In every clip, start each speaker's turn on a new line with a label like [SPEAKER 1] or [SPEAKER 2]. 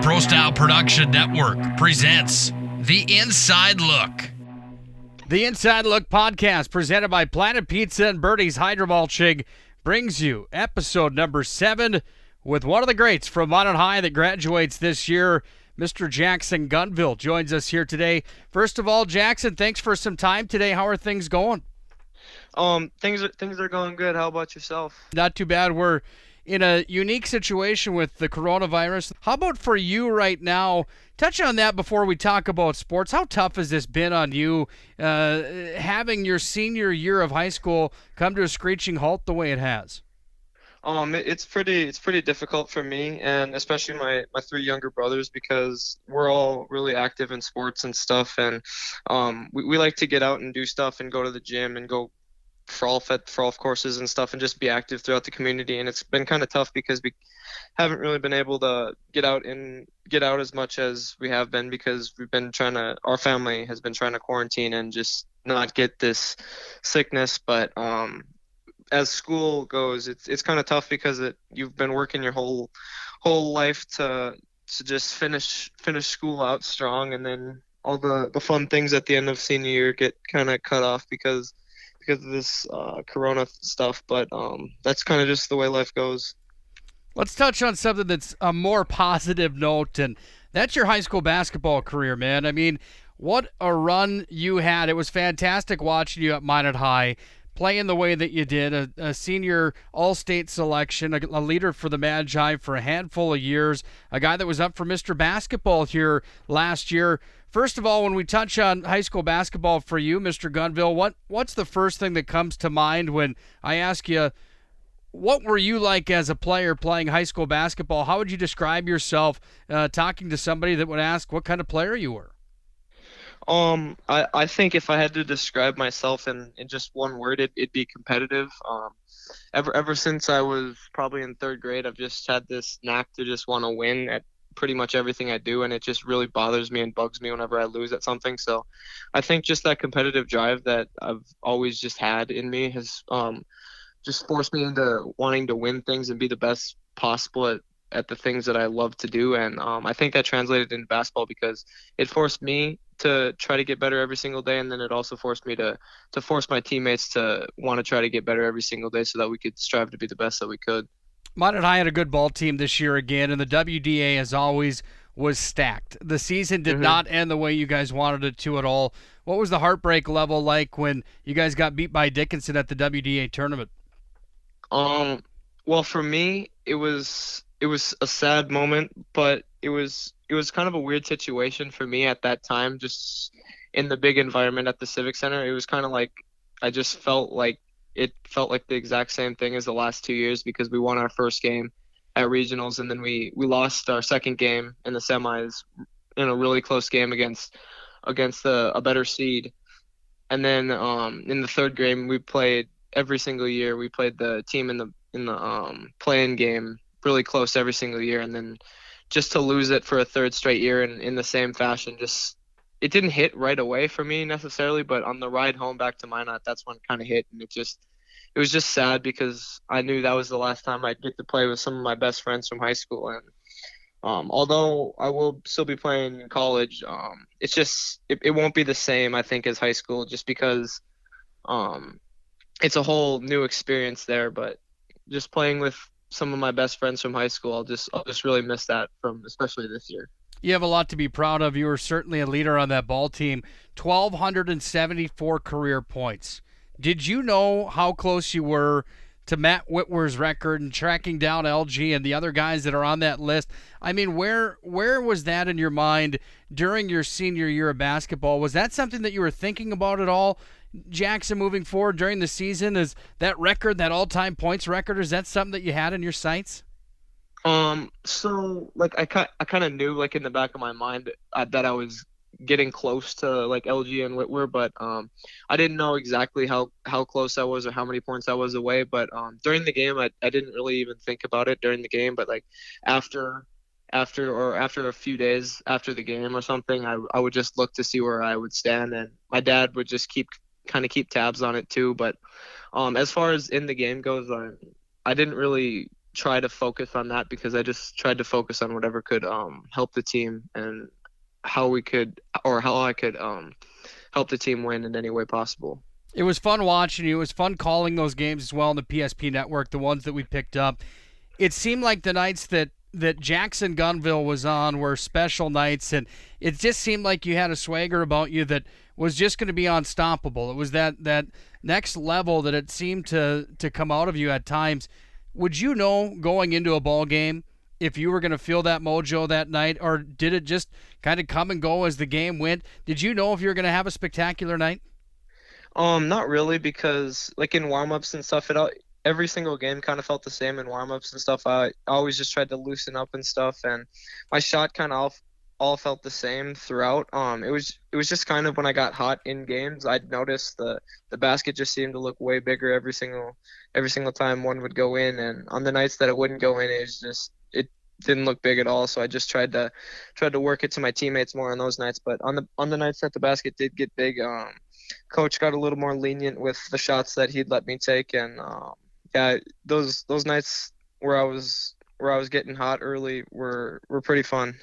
[SPEAKER 1] Pro Style Production Network presents The Inside Look.
[SPEAKER 2] The Inside Look podcast, presented by Planet Pizza and Birdie's Hydromulching, brings you episode number 7 with one of the greats from Minot High that graduates this year. Mr. Jaxon Gunville joins us here today. First of all, Jaxon, thanks for some time today. How are things going?
[SPEAKER 3] Things are going good. How about yourself?
[SPEAKER 2] Not too bad. We're in a unique situation with the coronavirus. How about for you right now? Touch on that before we talk about sports. How tough has this been on you, having your senior year of high school come to a screeching halt the way it has?
[SPEAKER 3] It's pretty difficult for me, and especially my 3 younger brothers, because we're all really active in sports and stuff, and we like to get out and do stuff and go to the gym and go frolf courses and stuff and just be active throughout the community. And it's been kind of tough because we haven't really been able to get out as much as we have been, because our family has been trying to quarantine and just not get this sickness. But as school goes, it's kind of tough because you've been working your whole life to just finish school out strong, and then all the fun things at the end of senior year get kind of cut off because of this corona stuff. But that's kind of just the way life goes.
[SPEAKER 2] Let's touch on something that's a more positive note, and that's your high school basketball career, man. I mean, what a run you had. It was fantastic watching you at Minot High, playing the way that you did, a senior all-state selection, a leader for the Magi for a handful of years, a guy that was up for Mr. Basketball here last year. First of all, when we touch on high school basketball for you, Mr. Gunville, what's the first thing that comes to mind when I ask you, what were you like as a player playing high school basketball? How would you describe yourself talking to somebody that would ask what kind of player you were?
[SPEAKER 3] I think if I had to describe myself in just one word, it'd be competitive. Ever since I was probably in 3rd grade, I've just had this knack to just want to win at pretty much everything I do, and it just really bothers me and bugs me whenever I lose at something. So I think just that competitive drive that I've always just had in me has just forced me into wanting to win things and be the best possible at the things that I love to do. And I think that translated into basketball because it forced me to try to get better every single day, and then it also forced me to force my teammates to want to try to get better every single day so that we could strive to be the best that we could.
[SPEAKER 2] Minot High had a good ball team this year again, and the WDA, as always, was stacked. The season did not end the way you guys wanted it to at all. What was the heartbreak level like when you guys got beat by Dickinson at the WDA tournament?
[SPEAKER 3] Well, for me, it was a sad moment, but it was kind of a weird situation for me at that time, just in the big environment at the Civic Center. It was kind of like I just felt like the exact same thing as the last 2 years, because we won our first game at regionals, and then we lost our second game in the semis in a really close game against a better seed. And then in the 3rd game, we played every single year. We played the team in the play-in game really close every single year, and then just to lose it for a 3rd straight year in the same fashion, just it didn't hit right away for me necessarily, but on the ride home back to Minot, that's when it kind of hit, and it was just sad because I knew that was the last time I'd get to play with some of my best friends from high school. And although I will still be playing in college, it's just it won't be the same, I think, as high school, just because it's a whole new experience there. But just playing with some of my best friends from high school, I'll just really miss that, from especially this year.
[SPEAKER 2] You have a lot to be proud of. You were certainly a leader on that ball team. 1,274 career points. Did you know how close you were to Matt Whitwer's record and tracking down LG and the other guys that are on that list? I mean, where was that in your mind during your senior year of basketball? Was that something that you were thinking about at all, Jaxon, moving forward during the season? Is that record, that all-time points record, is that something that you had in your sights?
[SPEAKER 3] So like I kind of knew, like, in the back of my mind that I was getting close to like LG and Whitwer, but I didn't know exactly how close I was or how many points I was away. But during the game, I didn't really even think about it during the game. But like after a few days after the game or something, I would just look to see where I would stand, and my dad would just keep tabs on it too. But as far as in the game goes, I didn't really try to focus on that, because I just tried to focus on whatever could help the team, and how I could help the team win in any way possible.
[SPEAKER 2] It was fun watching you. It was fun calling those games as well on the PSP network, the ones that we picked up. It seemed like the nights that Jaxon Gunville was on were special nights, and it just seemed like you had a swagger about you that was just going to be unstoppable. It was that next level that it seemed to come out of you at times. Would you know going into a ball game if you were going to feel that mojo that night, or did it just kind of come and go as the game went? Did you know if you were going to have a spectacular night?
[SPEAKER 3] Not really, because like in warm-ups and stuff, every single game kind of felt the same in warm-ups and stuff. I always just tried to loosen up and stuff, and my shot kind of all felt the same throughout. It was just kind of when I got hot in games, I'd notice the basket just seemed to look way bigger every single time one would go in, and on the nights that it wouldn't go in, it didn't look big at all. So I just tried to work it to my teammates more on those nights. But on the nights that the basket did get big, coach got a little more lenient with the shots that he'd let me take, and yeah, those nights where I was getting hot early were pretty fun.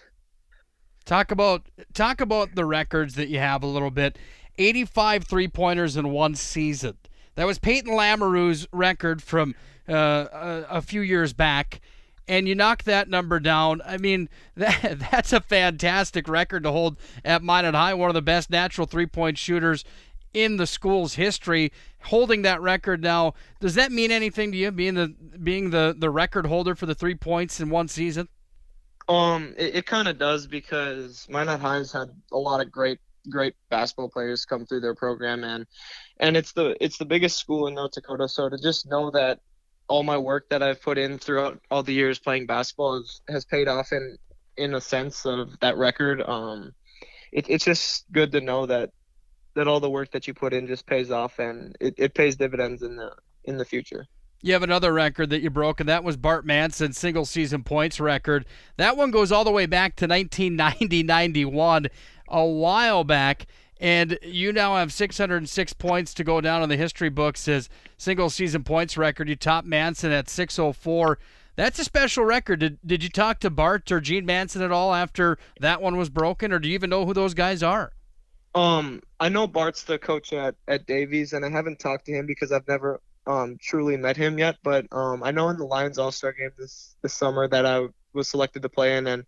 [SPEAKER 2] Talk about the records that you have a little bit. 85 three-pointers in one season. That was Peyton Lamoureux's record from a few years back, and you knocked that number down. I mean, that's a fantastic record to hold at Minot High, one of the best natural three-point shooters in the school's history. Holding that record now, does that mean anything to you, being the record holder for the 3 points in one season?
[SPEAKER 3] It kind of does, because Minot High's had a lot of great basketball players come through their program, and it's the biggest school in North Dakota. So to just know that all my work that I've put in throughout all the years playing basketball has paid off in a sense of that record. It's just good to know that all the work that you put in just pays off, and it pays dividends in the future.
[SPEAKER 2] You have another record that you broke, and that was Bart Manson's single-season points record. That one goes all the way back to 1990-91, a while back, and you now have 606 points to go down in the history books as single-season points record. You top Manson at 604. That's a special record. Did you talk to Bart or Gene Manson at all after that one was broken, or do you even know who those guys are?
[SPEAKER 3] I know Bart's the coach at Davies, and I haven't talked to him because I've never truly met him yet, but I know in the Lions All-Star game this summer that I was selected to play in, and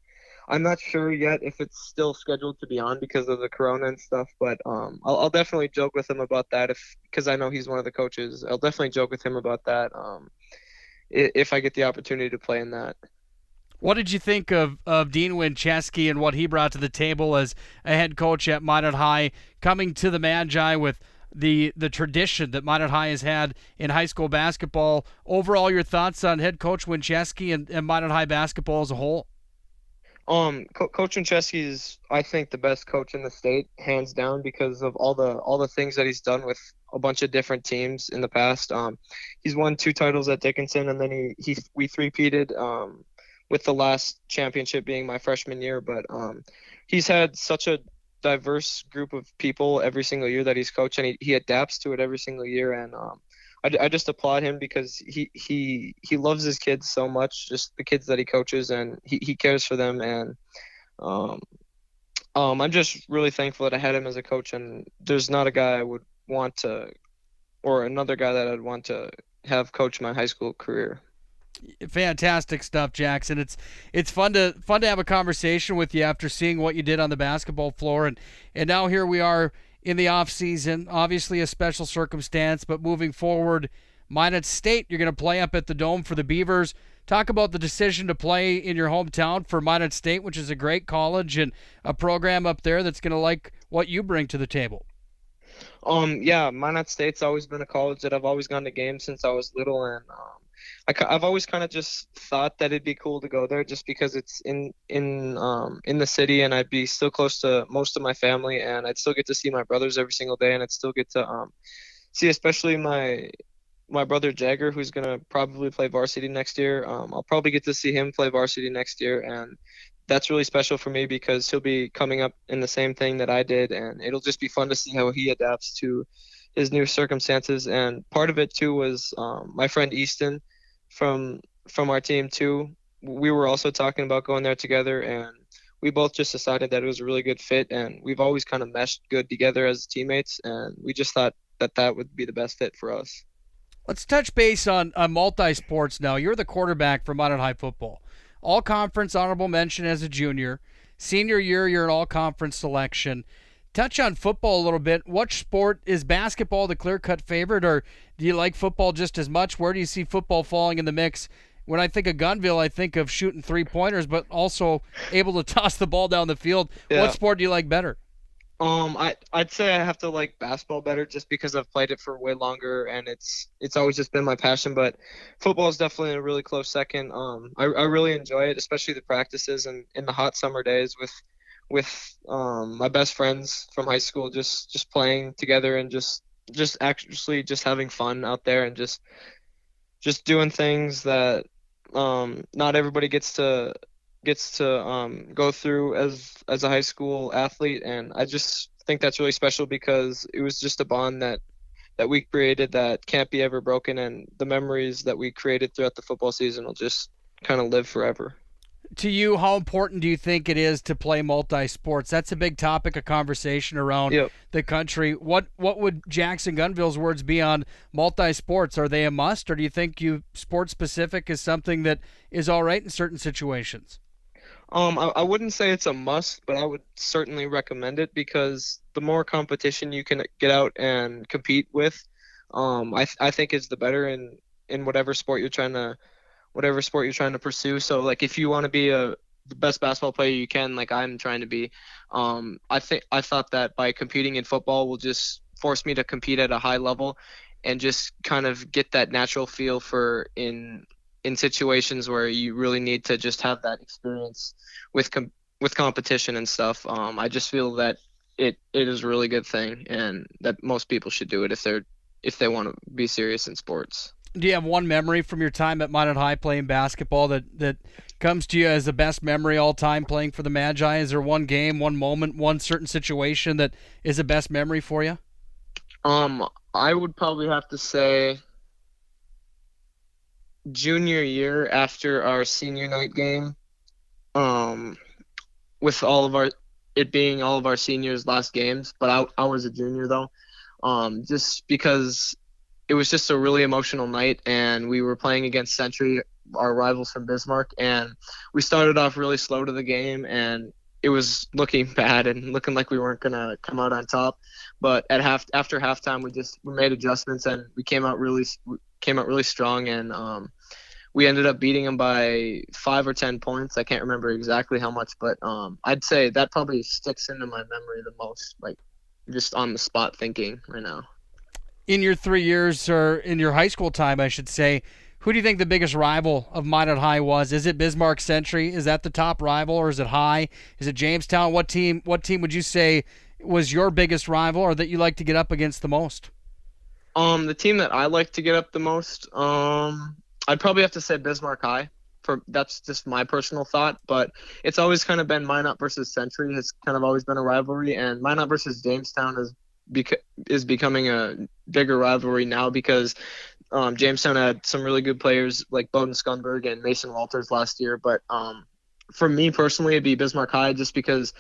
[SPEAKER 3] I'm not sure yet if it's still scheduled to be on because of the corona and stuff, but I'll definitely joke with him about that, because I know he's one of the coaches. I'll definitely joke with him about that if I get the opportunity to play in that.
[SPEAKER 2] What did you think of Dean Winchesky and what he brought to the table as a head coach at Minot High, coming to the Magi with the tradition that Minot High has had in high school basketball? Overall, your thoughts on head coach Winchesky and Minot High basketball as a whole?
[SPEAKER 3] Coach Winchesky is, I think, the best coach in the state, hands down, because of all the things that he's done with a bunch of different teams in the past. He's won 2 titles at Dickinson, and then we three-peated with the last championship being my freshman year. But he's had such a diverse group of people every single year that he's coached, and he adapts to it every single year. And I just applaud him, because he loves his kids so much, just the kids that he coaches, and he cares for them. And I'm just really thankful that I had him as a coach, and there's not a guy I would want to, or another guy that I'd want to have coach my high school career.
[SPEAKER 2] Fantastic stuff, Jaxon. It's fun to have a conversation with you after seeing what you did on the basketball floor, and now here we are in the off season. Obviously a special circumstance, but moving forward, Minot State, you're going to play up at the Dome for the Beavers. Talk about the decision to play in your hometown for Minot State, which is a great college and a program up there that's going to like what you bring to the table.
[SPEAKER 3] Yeah, Minot State's always been a college that I've always gone to games since I was little, and I've always kind of just thought that it'd be cool to go there, just because it's in the city, and I'd be still close to most of my family, and I'd still get to see my brothers every single day, and I'd still get to see especially my brother Jagger, who's gonna probably play varsity next year. I'll probably get to see him play varsity next year, and that's really special for me because he'll be coming up in the same thing that I did, and it'll just be fun to see how he adapts to his new circumstances. And part of it too was my friend Easton from from our team too, we were also talking about going there together, and we both just decided that it was a really good fit, and we've always kind of meshed good together as teammates, and we just thought that that would be the best fit for us.
[SPEAKER 2] Let's touch base on multi-sports now. You're the quarterback for Minot High football. All-conference honorable mention as a junior. Senior year, you're an all-conference selection. Touch on football a little bit. What sport is basketball the clear-cut favorite, or do you like football just as much? Where do you see football falling in the mix? When I think of Gunville, I think of shooting three-pointers, but also able to toss the ball down the field.
[SPEAKER 3] Yeah.
[SPEAKER 2] What sport do you like better?
[SPEAKER 3] I'd say I have to like basketball better just because I've played it for way longer and it's always just been my passion. But football is definitely a really close second. I really enjoy it, especially the practices and in the hot summer days with my best friends from high school, just playing together and just actually just having fun out there and just doing things that not everybody gets to go through as a high school athlete, and I just think that's really special because it was just a bond that we created that can't be ever broken, and the memories that we created throughout the football season will just kind of live forever.
[SPEAKER 2] To you, how important do you think it is to play multi-sports? That's a big topic of conversation around
[SPEAKER 3] Yep.
[SPEAKER 2] the country. What would Jaxon Gunville's words be on multi-sports? Are they a must, or do you think you sports specific is something that is all right in certain situations?
[SPEAKER 3] I wouldn't say it's a must, but I would certainly recommend it because the more competition you can get out and compete with, I think is the better in whatever sport you're trying to pursue. So like if you want to be the best basketball player you can, like I'm trying to be, I thought that by competing in football will just force me to compete at a high level and just kind of get that natural feel for in situations where you really need to just have that experience with competition and stuff. I just feel that it is a really good thing and that most people should do it if they want to be serious in sports.
[SPEAKER 2] Do you have one memory from your time at Minot High playing basketball that comes to you as the best memory all time playing for the Magi? Is there one game, one moment, one certain situation that is the best memory for you?
[SPEAKER 3] I would probably have to say junior year after our senior night game, with it being all of our seniors' last games, but I was a junior though, just because it was just a really emotional night, and we were playing against Century, our rivals from Bismarck, and we started off really slow to the game, and it was looking bad and looking like we weren't gonna come out on top. But after halftime, we made adjustments and we came out really strong, and we ended up beating them by 5 or 10 points. I can't remember exactly how much, but I'd say that probably sticks into my memory the most, like just on the spot thinking right now.
[SPEAKER 2] In your 3 years, or in your high school time, I should say, who do you think the biggest rival of Minot High was? Is it Bismarck Century? Is that the top rival, or is it High? Is it Jamestown? What team would you say was your biggest rival, or that you like to get up against the most?
[SPEAKER 3] The team that I like to get up the most, I'd probably have to say Bismarck High. That's just my personal thought, but it's always kind of been Minot versus Century. It's kind of always been a rivalry, and Minot versus Jamestown is becoming a bigger rivalry now because Jamestown had some really good players like Bowden Scunberg and Mason Walters last year. But for me personally, it'd be Bismarck High just because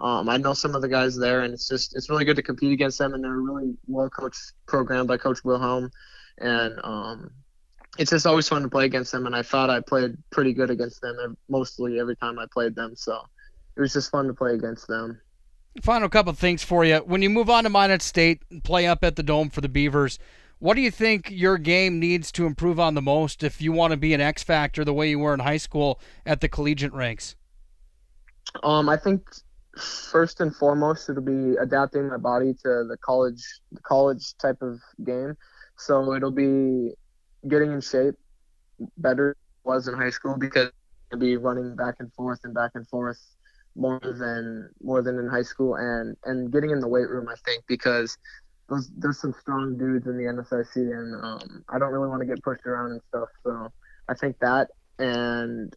[SPEAKER 3] I know some of the guys there, and it's really good to compete against them, and they're a really well coached program by Coach Wilhelm, and it's just always fun to play against them. And I thought I played pretty good against them mostly every time I played them, so it was just fun to play against them.
[SPEAKER 2] Final couple of things for you. When you move on to Minot State and play up at the Dome for the Beavers, what do you think your game needs to improve on the most if you want to be an X factor the way you were in high school at the collegiate ranks?
[SPEAKER 3] I think first and foremost it'll be adapting my body to the college type of game. So it'll be getting in shape better than it was in high school because it'll be running back and forth more than in high school, and getting in the weight room, I think, because there's some strong dudes in the NSIC, and I don't really want to get pushed around and stuff. So I think that and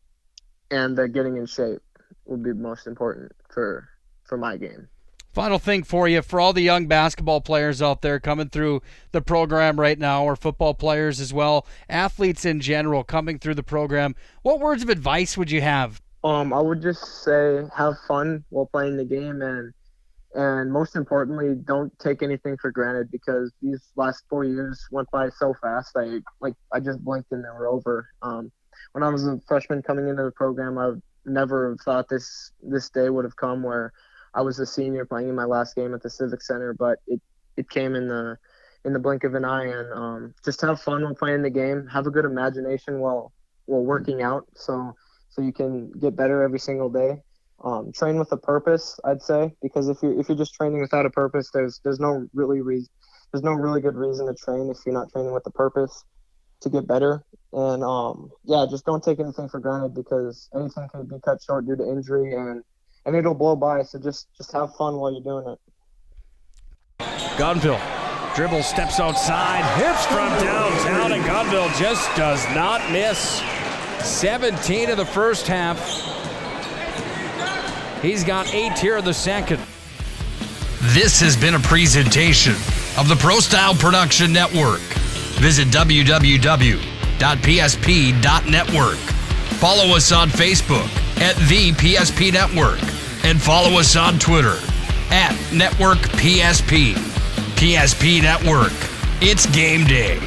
[SPEAKER 3] the getting in shape would be most important for my game.
[SPEAKER 2] Final thing for you, for all the young basketball players out there coming through the program right now, or football players as well, athletes in general coming through the program, what words of advice would you have?
[SPEAKER 3] I would just say have fun while playing the game, and most importantly, don't take anything for granted, because these last 4 years went by so fast. I just blinked and they were over. When I was a freshman coming into the program, I would never have thought this day would have come where I was a senior playing in my last game at the Civic Center, but it came in the blink of an eye. And just have fun while playing the game. Have a good imagination while working out, so you can get better every single day. Train with a purpose, I'd say, because if you're just training without a purpose, there's no really good reason to train if you're not training with a purpose to get better. And just don't take anything for granted, because anything can be cut short due to injury, and it'll blow by. So just have fun while you're doing it.
[SPEAKER 4] Gunville dribbles, steps outside, hits from downtown, and Gunville just does not miss. 17 of the first half. He's got 8 here in the second.
[SPEAKER 1] This has been a presentation of the Pro Style Production Network. Visit www.psp.network. Follow us on Facebook at The PSP Network, and follow us on Twitter at Network PSP. PSP Network. It's game day.